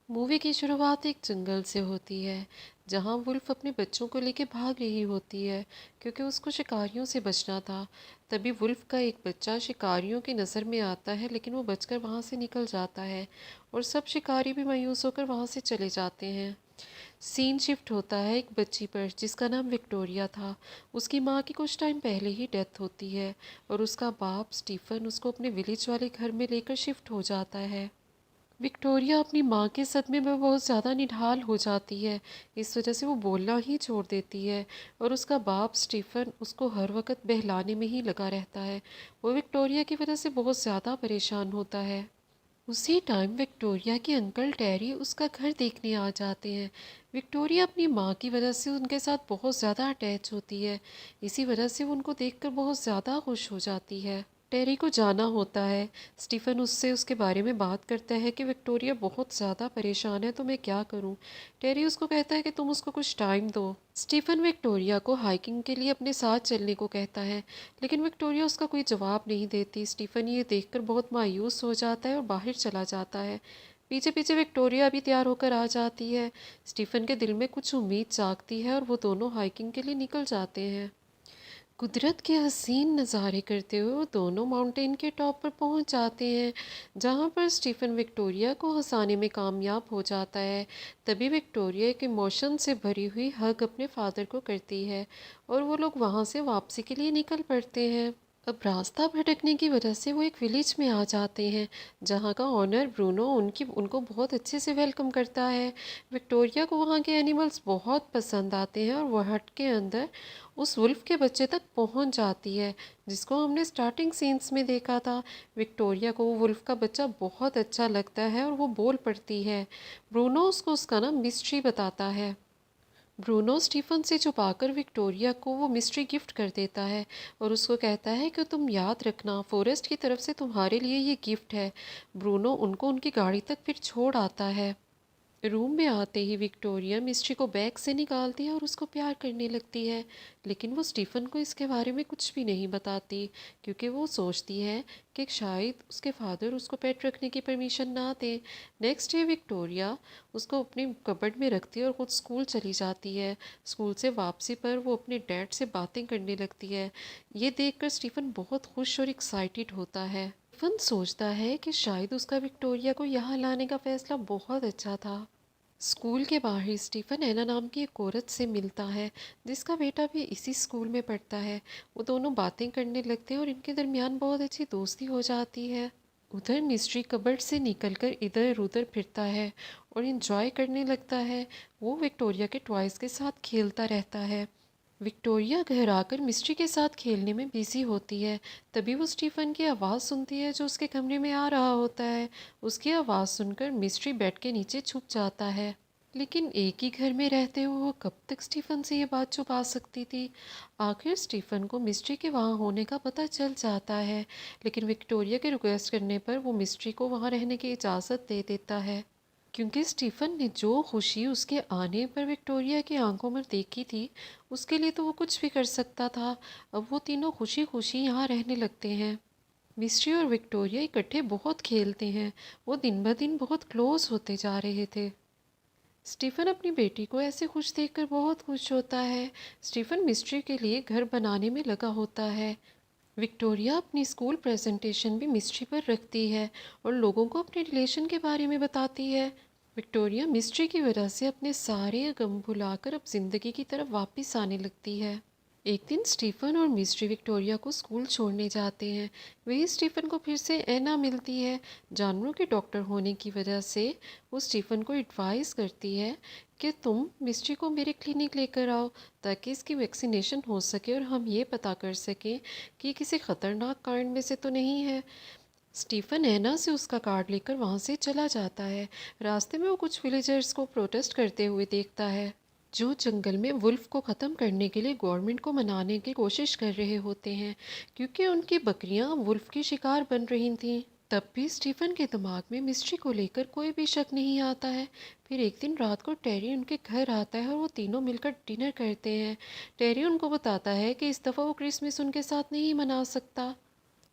Movie की शुरुआत एक जंगल से होती है जहां वुल्फ अपने बच्चों को लेकर भाग रही होती है क्योंकि उसको शिकारियों से बचना था। तभी वुल्फ का एक बच्चा शिकारियों की नज़र में आता है, लेकिन वो बचकर वहां से निकल जाता है और सब शिकारी भी मायूस होकर वहां से चले जाते हैं। सीन शिफ्ट होता है एक बच्ची पर जिसका नाम विक्टोरिया था। उसकी माँ की कुछ टाइम पहले ही डेथ होती है और उसका बाप स्टीफन उसको अपने विलेज वाले घर में लेकर शिफ्ट हो जाता है। विक्टोरिया अपनी माँ के सदमे में बहुत ज़्यादा निढाल हो जाती है। इस वजह से वो बोलना ही छोड़ देती है और उसका बाप स्टीफन उसको हर वक्त बहलाने में ही लगा रहता है। वो विक्टोरिया की वजह से बहुत ज़्यादा परेशान होता है। उसी टाइम विक्टोरिया के अंकल टेरी उसका घर देखने आ जाते हैं। विक्टोरिया अपनी माँ की वजह से उनके साथ बहुत ज़्यादा अटैच होती है। इसी वजह से वो उनको देखकर बहुत ज़्यादा खुश हो जाती है। टेरी को जाना होता है। स्टीफन उससे उसके बारे में बात करता है कि विक्टोरिया बहुत ज़्यादा परेशान है, तो मैं क्या करूं। टेरी उसको कहता है कि तुम उसको कुछ टाइम दो। स्टीफन विक्टोरिया को हाइकिंग के लिए अपने साथ चलने को कहता है, लेकिन विक्टोरिया उसका कोई जवाब नहीं देती। स्टीफन ये देखकर बहुत मायूस हो जाता है और बाहर चला जाता है। पीछे पीछे विक्टोरिया भी तैयार होकर आ जाती है। स्टीफन के दिल में कुछ उम्मीद जागती है और वो दोनों हाइकिंग के लिए निकल जाते हैं। कुदरत के हसीन नज़ारे करते हुए वो दोनों माउंटेन के टॉप पर पहुंच जाते हैं, जहां पर स्टीफन विक्टोरिया को हंसाने में कामयाब हो जाता है। तभी विक्टोरिया एक इमोशन से भरी हुई हग अपने फादर को करती है और वो लोग वहां से वापसी के लिए निकल पड़ते हैं। अब रास्ता भटकने की वजह से वो एक विलेज में आ जाते हैं, जहाँ का ओनर ब्रूनो उनको बहुत अच्छे से वेलकम करता है। विक्टोरिया को वहाँ के एनिमल्स बहुत पसंद आते हैं और वह हट के अंदर उस वुल्फ के बच्चे तक पहुँच जाती है, जिसको हमने स्टार्टिंग सीन्स में देखा था। विक्टोरिया को वो वुल्फ का बच्चा बहुत अच्छा लगता है और वो बोल पड़ती है। ब्रूनो उसको उसका नाम मिस्ट्री बताता है। ब्रूनो स्टीफन से छुपाकर विक्टोरिया को वो मिस्ट्री गिफ्ट कर देता है और उसको कहता है कि तुम याद रखना, फॉरेस्ट की तरफ से तुम्हारे लिए ये गिफ्ट है। ब्रूनो उनको उनकी गाड़ी तक फिर छोड़ आता है। रूम में आते ही विक्टोरिया मिस्ट्री को बैग से निकालती है और उसको प्यार करने लगती है, लेकिन वो स्टीफन को इसके बारे में कुछ भी नहीं बताती, क्योंकि वो सोचती है कि शायद उसके फादर उसको पेट रखने की परमिशन ना दें। नेक्स्ट डे विक्टोरिया उसको अपनी कबर्ड में रखती है और खुद स्कूल चली जाती है। स्कूल से वापसी पर वो अपने डैड से बातें करने लगती है। ये देखकर स्टीफन बहुत खुश और एक्साइटेड होता है। स्टीफन सोचता है कि शायद उसका विक्टोरिया को यहाँ लाने का फैसला बहुत अच्छा था। स्कूल के बाहर स्टीफन एना नाम की एक औरत से मिलता है, जिसका बेटा भी इसी स्कूल में पढ़ता है। वो दोनों बातें करने लगते हैं और इनके दरमियान बहुत अच्छी दोस्ती हो जाती है। उधर मिस्ट्री कबर्ड से निकलकर इधर उधर फिरता है और इंजॉय करने लगता है। वो विक्टोरिया के टॉयज़ के साथ खेलता रहता है। विक्टोरिया घर आकर मिस्ट्री के साथ खेलने में बिजी होती है। तभी वो स्टीफन की आवाज़ सुनती है जो उसके कमरे में आ रहा होता है। उसकी आवाज़ सुनकर मिस्ट्री बेड के नीचे छुप जाता है। लेकिन एक ही घर में रहते हुए वो कब तक स्टीफन से ये बात छुपा सकती थी। आखिर स्टीफन को मिस्ट्री के वहाँ होने का पता चल जाता है, लेकिन विक्टोरिया के रिक्वेस्ट करने पर वो मिस्ट्री को वहाँ रहने की इजाज़त दे देता है, क्योंकि स्टीफन ने जो खुशी उसके आने पर विक्टोरिया की आंखों में देखी थी, उसके लिए तो वो कुछ भी कर सकता था। अब वो तीनों खुशी खुशी यहाँ रहने लगते हैं। मिस्ट्री और विक्टोरिया इकट्ठे बहुत खेलते हैं। वो दिन ब दिन बहुत क्लोज होते जा रहे थे। स्टीफन अपनी बेटी को ऐसे खुश देखकर बहुत खुश होता है। स्टीफन मिस्ट्री के लिए घर बनाने में लगा होता है। विक्टोरिया अपनी स्कूल प्रेजेंटेशन भी मिस्ट्री पर रखती है और लोगों को अपने रिलेशन के बारे में बताती है। विक्टोरिया मिस्ट्री की वजह से अपने सारे गम भुलाकर अब जिंदगी की तरफ वापस आने लगती है। एक दिन स्टीफन और मिस्ट्री विक्टोरिया को स्कूल छोड़ने जाते हैं। वही स्टीफन को फिर से एना मिलती है। जानवरों के डॉक्टर होने की वजह से वो स्टीफन को एडवाइस करती है कि तुम मिस्ट्री को मेरे क्लिनिक लेकर आओ, ताकि इसकी वैक्सीनेशन हो सके और हम ये पता कर सकें कि किसी ख़तरनाक कांड में से तो नहीं है। स्टीफन एना से उसका कार्ड लेकर वहाँ से चला जाता है। रास्ते में वो कुछ विलेजर्स को प्रोटेस्ट करते हुए देखता है, जो जंगल में वुल्फ को ख़त्म करने के लिए गवर्नमेंट को मनाने की कोशिश कर रहे होते हैं, क्योंकि उनकी बकरियां वुल्फ की शिकार बन रही थीं। तब भी स्टीफन के दिमाग में मिस्ट्री को लेकर कोई भी शक नहीं आता है। फिर एक दिन रात को टेरी उनके घर आता है और वो तीनों मिलकर डिनर करते हैं। टेरी उनको बताता है कि इस दफ़ा वो क्रिसमस उनके साथ नहीं मना सकता।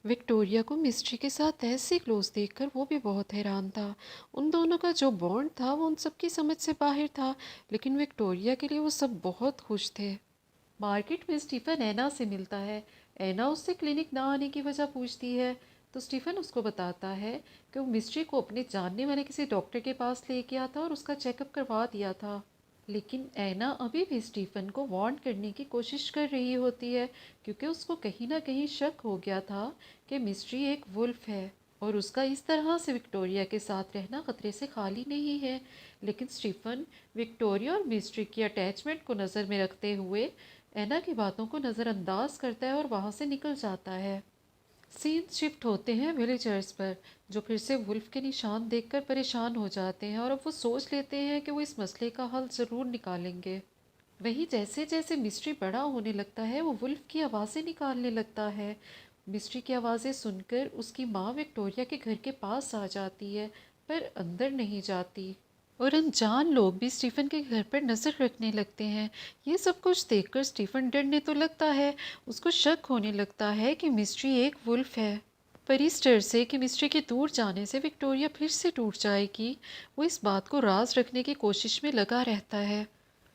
विक्टोरिया को मिस्ट्री के साथ ऐसे क्लोज देखकर वो भी बहुत हैरान था। उन दोनों का जो बॉन्ड था वो उन सबकी समझ से बाहर था, लेकिन विक्टोरिया के लिए वो सब बहुत खुश थे। मार्केट में स्टीफन एना से मिलता है। एना उससे क्लिनिक ना आने की वजह पूछती है, तो स्टीफन उसको बताता है कि वो मिस्ट्री को अपने जानने वाले किसी डॉक्टर के पास ले गया था और उसका चेकअप करवा दिया था। लेकिन एना अभी भी स्टीफन को वार्न करने की कोशिश कर रही होती है, क्योंकि उसको कहीं ना कहीं शक हो गया था कि मिस्ट्री एक वुल्फ है और उसका इस तरह से विक्टोरिया के साथ रहना खतरे से खाली नहीं है। लेकिन स्टीफन विक्टोरिया और मिस्ट्री की अटैचमेंट को नज़र में रखते हुए एना की बातों को नज़रअंदाज करता है और वहाँ से निकल जाता है। सीन शिफ्ट होते हैं विलेजर्स पर, जो फिर से वुल्फ के निशान देखकर परेशान हो जाते हैं और अब वो सोच लेते हैं कि वो इस मसले का हल ज़रूर निकालेंगे। वहीं जैसे जैसे मिस्ट्री बड़ा होने लगता है वो वुल्फ की आवाज़ें निकालने लगता है। मिस्ट्री की आवाज़ें सुनकर उसकी माँ विक्टोरिया के घर के पास आ जाती है, पर अंदर नहीं जाती। और अनजान लोग भी स्टीफन के घर पर नज़र रखने लगते हैं। ये सब कुछ देखकर स्टीफन डरने तो लगता है, उसको शक होने लगता है कि मिस्ट्री एक वुल्फ है। पर इस डर से कि मिस्ट्री के दूर जाने से विक्टोरिया फिर से टूट जाएगी, वो इस बात को राज रखने की कोशिश में लगा रहता है।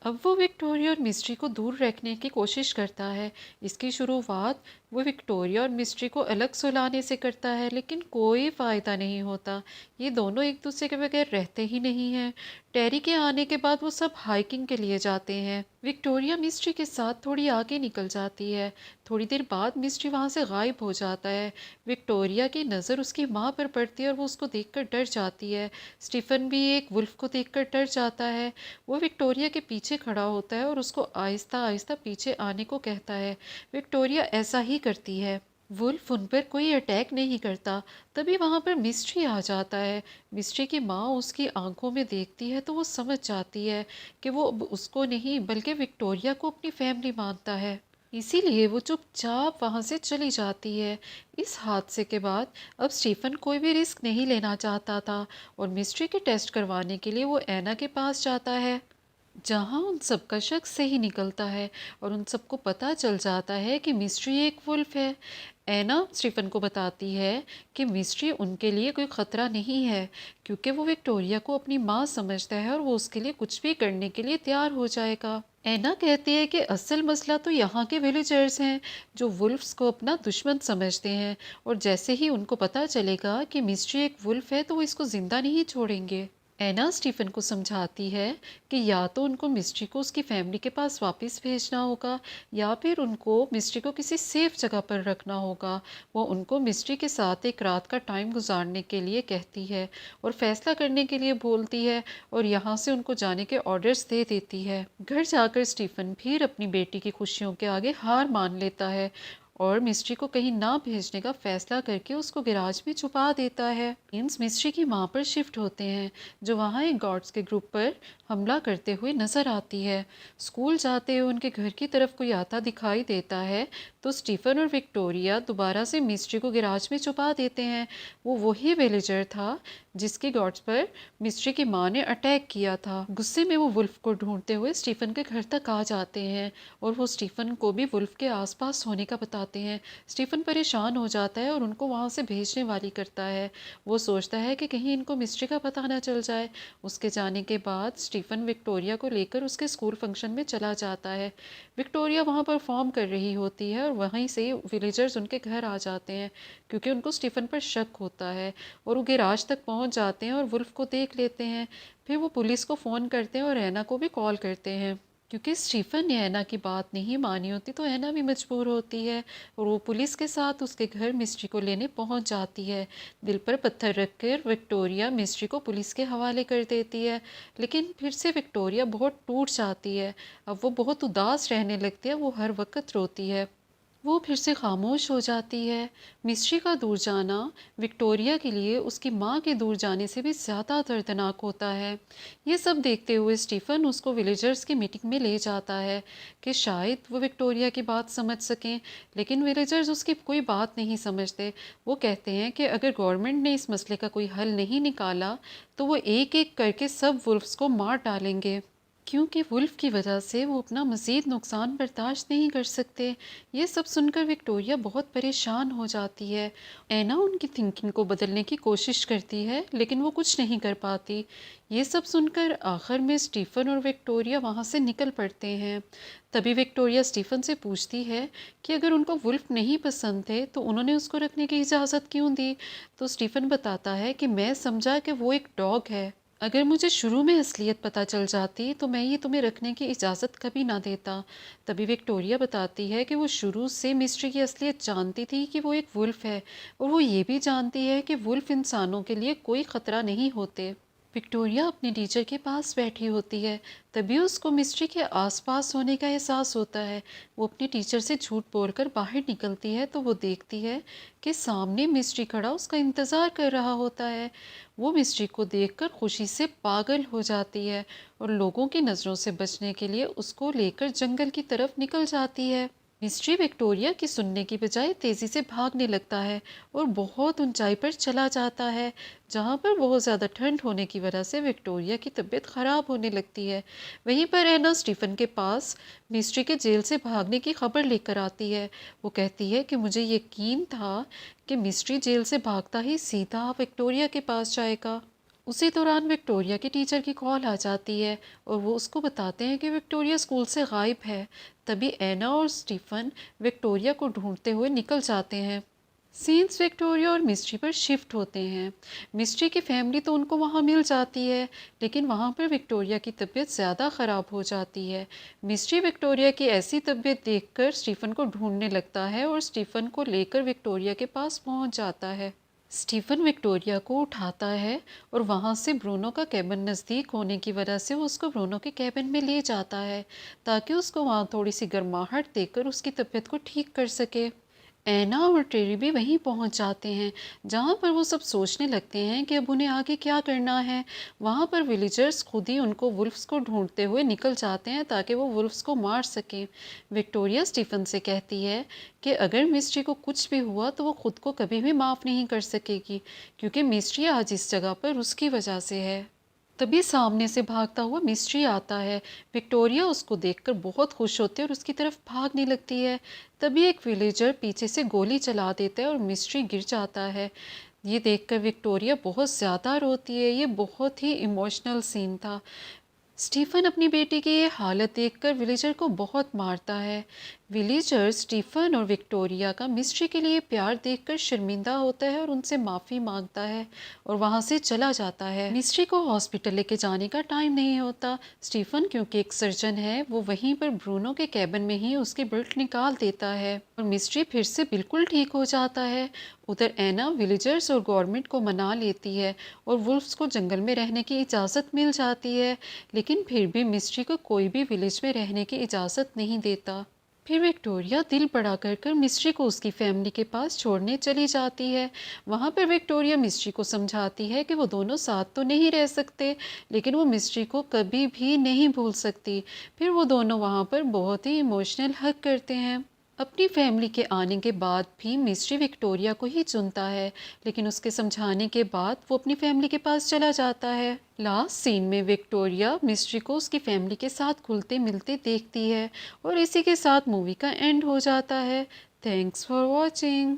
अब वो विक्टोरिया और मिस्ट्री को दूर रखने की कोशिश करता है। इसकी शुरुआत वो विक्टोरिया और मिस्ट्री को अलग सुलाने से करता है, लेकिन कोई फ़ायदा नहीं होता। ये दोनों एक दूसरे के बगैर रहते ही नहीं हैं। टेरी के आने के बाद वो सब हाइकिंग के लिए जाते हैं। विक्टोरिया मिस्ट्री के साथ थोड़ी आगे निकल जाती है। थोड़ी देर बाद मिस्ट्री वहाँ से गायब हो जाता है। विक्टोरिया की नज़र उसकी माँ पर पड़ती है और वो उसको देखकर डर जाती है। स्टीफन भी एक वुल्फ को देखकर डर जाता है। वो विक्टोरिया के पीछे खड़ा होता है और उसको आहिस्ता आहिस्ता पीछे आने को कहता है। विक्टोरिया ऐसा ही करती है। वुल्फ उन पर कोई अटैक नहीं करता। तभी वहाँ पर मिस्ट्री आ जाता है। मिस्ट्री की माँ उसकी आंखों में देखती है तो वो समझ जाती है कि वो अब उसको नहीं बल्कि विक्टोरिया को अपनी फैमिली मानता है। इसीलिए वो चुपचाप वहाँ से चली जाती है। इस हादसे के बाद अब स्टीफन कोई भी रिस्क नहीं लेना चाहता था और मिस्ट्री के टेस्ट करवाने के लिए वो एना के पास जाता है, जहाँ उन सब का शक सही निकलता है और उन सबको पता चल जाता है कि मिस्ट्री एक वुल्फ है। एना स्टीफन को बताती है कि मिस्ट्री उनके लिए कोई ख़तरा नहीं है, क्योंकि वो विक्टोरिया को अपनी माँ समझता है और वो उसके लिए कुछ भी करने के लिए तैयार हो जाएगा। एना कहती है कि असल मसला तो यहाँ के विलेजर्स हैं, जो वुल्फ्स को अपना दुश्मन समझते हैं, और जैसे ही उनको पता चलेगा कि मिस्ट्री एक वुल्फ है तो वो इसको ज़िंदा नहीं छोड़ेंगे। एना स्टीफन को समझाती है कि या तो उनको मिस्ट्री को उसकी फैमिली के पास वापस भेजना होगा या फिर उनको मिस्ट्री को किसी सेफ जगह पर रखना होगा। वो उनको मिस्ट्री के साथ एक रात का टाइम गुजारने के लिए कहती है और फैसला करने के लिए बोलती है और यहाँ से उनको जाने के ऑर्डर्स दे देती है। घर जाकर स्टीफन फिर अपनी बेटी की खुशियों के आगे हार मान लेता है और मिस्ट्री को कहीं ना भेजने का फैसला करके उसको गैराज में छुपा देता है। इंस मिस्ट्री की माँ पर शिफ्ट होते हैं, जो वहाँ एक गार्ड्स के ग्रुप पर हमला करते हुए नजर आती है। स्कूल जाते हुए उनके घर की तरफ कोई आता दिखाई देता है तो स्टीफन और विक्टोरिया दोबारा से मिस्ट्री को गैराज में छुपा देते हैं। वो वही विलेजर था जिसके गार्ड्स पर मिस्ट्री की माँ ने अटैक किया था। गुस्से में वो वुल्फ को ढूंढते हुए स्टीफन के घर तक आ जाते हैं और वो स्टीफन को भी वुल्फ के आसपास होने का बताते हैं। स्टीफन परेशान हो जाता है और उनको वहाँ से भेजने वाली करता है। वो सोचता है कि कहीं इनको मिस्ट्री का पता ना चल जाए। उसके जाने के बाद स्टीफन विक्टोरिया को लेकर उसके स्कूल फंक्शन में चला जाता है। विक्टोरिया वहाँ परफॉर्म कर रही होती है और वहीं से विलेजर्स उनके घर आ जाते हैं, क्योंकि उनको स्टीफन पर शक होता है, और वो गैराज तक पहुँच जाते हैं और वुल्फ को देख लेते हैं। फिर वो पुलिस को फ़ोन करते हैं और एना को भी कॉल करते हैं। क्योंकि स्टीफन ने एना की बात नहीं मानी होती तो एना भी मजबूर होती है और वो पुलिस के साथ उसके घर मिस्ट्री को लेने पहुंच जाती है। दिल पर पत्थर रखकर विक्टोरिया मिस्ट्री को पुलिस के हवाले कर देती है, लेकिन फिर से विक्टोरिया बहुत टूट जाती है। अब वो बहुत उदास रहने लगती है, वो हर वक्त रोती है। वो फिर से खामोश हो जाती है। मिस्ट्री का दूर जाना विक्टोरिया के लिए उसकी माँ के दूर जाने से भी ज़्यादा दर्दनाक होता है। ये सब देखते हुए स्टीफन उसको विलेजर्स की मीटिंग में ले जाता है कि शायद वो विक्टोरिया की बात समझ सकें, लेकिन विलेजर्स उसकी कोई बात नहीं समझते। वो कहते हैं कि अगर गवर्नमेंट ने इस मसले का कोई हल नहीं निकाला तो वो एक एक करके सब वुल्फ्स को मार डालेंगे। क्योंकि वुल्फ की वजह से वो अपना मज़ीद नुकसान बर्दाश्त नहीं कर सकते। ये सब सुनकर विक्टोरिया बहुत परेशान हो जाती है। एना उनकी थिंकिंग को बदलने की कोशिश करती है लेकिन वो कुछ नहीं कर पाती। ये सब सुनकर आखिर में स्टीफ़न और विक्टोरिया वहाँ से निकल पड़ते हैं। तभी विक्टोरिया स्टीफ़न से पूछती है कि अगर उनको वुल्फ नहीं पसंद थे तो उन्होंने उसको रखने की इजाज़त क्यों दी। तो स्टीफ़न बताता है कि मैं समझा कि वो एक डॉग है, अगर मुझे शुरू में असलियत पता चल जाती तो मैं ये तुम्हें रखने की इजाज़त कभी ना देता। तभी विक्टोरिया बताती है कि वो शुरू से मिस्ट्री की असलियत जानती थी कि वो एक वुल्फ है, और वो ये भी जानती है कि वुल्फ इंसानों के लिए कोई ख़तरा नहीं होते। विक्टोरिया अपने टीचर के पास बैठी होती है। तभी उसको मिस्ट्री के आसपास होने का एहसास होता है। वो अपने टीचर से झूठ बोलकर बाहर निकलती है तो वो देखती है कि सामने मिस्ट्री खड़ा उसका इंतज़ार कर रहा होता है। वो मिस्ट्री को देखकर खुशी से पागल हो जाती है और लोगों की नज़रों से बचने के लिए उसको लेकर जंगल की तरफ निकल जाती है। मिस्ट्री विक्टोरिया की सुनने की बजाय तेज़ी से भागने लगता है और बहुत ऊंचाई पर चला जाता है, जहाँ पर बहुत ज़्यादा ठंड होने की वजह से विक्टोरिया की तबीयत ख़राब होने लगती है। वहीं पर एना स्टीफ़न के पास मिस्ट्री के जेल से भागने की खबर लेकर आती है। वो कहती है कि मुझे यकीन था कि मिस्ट्री जेल से भागता ही सीधा विक्टोरिया के पास जाएगा। उसी दौरान विक्टोरिया के टीचर की कॉल आ जाती है और वो उसको बताते हैं कि विक्टोरिया स्कूल से गायब है। तभी एना और स्टीफन विक्टोरिया को ढूंढते हुए निकल जाते हैं। सीन्स विक्टोरिया और मिस्ट्री पर शिफ्ट होते हैं। मिस्ट्री की फैमिली तो उनको वहाँ मिल जाती है, लेकिन वहाँ पर विक्टोरिया की तबीयत ज़्यादा ख़राब हो जाती है। मिस्ट्री विक्टोरिया की ऐसी तबीयत देखकर स्टीफन को ढूंढने लगता है और स्टीफन को लेकर विक्टोरिया के पास पहुँच जाता है। स्टीफन विक्टोरिया को उठाता है और वहाँ से ब्रूनो का कैबिन नज़दीक होने की वजह से वो उसको ब्रूनो के कैबिन में ले जाता है, ताकि उसको वहाँ थोड़ी सी गर्माहट देकर उसकी तबीयत को ठीक कर सके। एना और टेरी भी वहीं पहुंच जाते हैं, जहां पर वो सब सोचने लगते हैं कि अब उन्हें आगे क्या करना है। वहां पर विलेजर्स खुद ही उनको वुल्फ्स को ढूंढते हुए निकल जाते हैं ताकि वो वुल्फ्स को मार सकें। विक्टोरिया स्टीफन से कहती है कि अगर मिस्ट्री को कुछ भी हुआ तो वो खुद को कभी भी माफ़ नहीं कर सकेगी, क्योंकि मिस्ट्री आज इस जगह पर उसकी वजह से है। तभी सामने से भागता हुआ मिस्ट्री आता है। विक्टोरिया उसको देखकर बहुत खुश होती है और उसकी तरफ भागने लगती है। तभी एक विलेजर पीछे से गोली चला देता है और मिस्ट्री गिर जाता है। ये देखकर विक्टोरिया बहुत ज़्यादा रोती है। ये बहुत ही इमोशनल सीन था। स्टीफन अपनी बेटी की ये हालत देखकर विलेजर को बहुत मारता है। विलेजर स्टीफन और विक्टोरिया का मिस्ट्री के लिए प्यार देखकर शर्मिंदा होता है और उनसे माफ़ी मांगता है और वहाँ से चला जाता है। मिस्ट्री को हॉस्पिटल लेके जाने का टाइम नहीं होता। स्टीफन क्योंकि एक सर्जन है, वो वहीं पर ब्रूनो के कैबिन में ही उसकी बेल्ट निकाल देता है और मिस्ट्री फिर से बिल्कुल ठीक हो जाता है। उधर एना विलेजर्स और गवर्नमेंट को मना लेती है और वुल्फ्स को जंगल में रहने की इजाज़त मिल जाती है, लेकिन फिर भी मिस्ट्री को कोई भी विलेज में रहने की इजाज़त नहीं देता। फिर विक्टोरिया दिल बड़ा कर कर मिस्ट्री को उसकी फैमिली के पास छोड़ने चली जाती है। वहाँ पर विक्टोरिया मिस्ट्री को समझाती है कि वो दोनों साथ तो नहीं रह सकते, लेकिन वो मिस्ट्री को कभी भी नहीं भूल सकती। फिर वो दोनों वहाँ पर बहुत ही इमोशनल हग करते हैं। अपनी फैमिली के आने के बाद भी मिस्ट्री विक्टोरिया को ही चुनता है, लेकिन उसके समझाने के बाद वो अपनी फैमिली के पास चला जाता है। लास्ट सीन में विक्टोरिया मिस्ट्री को उसकी फैमिली के साथ घुलते मिलते देखती है और इसी के साथ मूवी का एंड हो जाता है। Thanks for watching.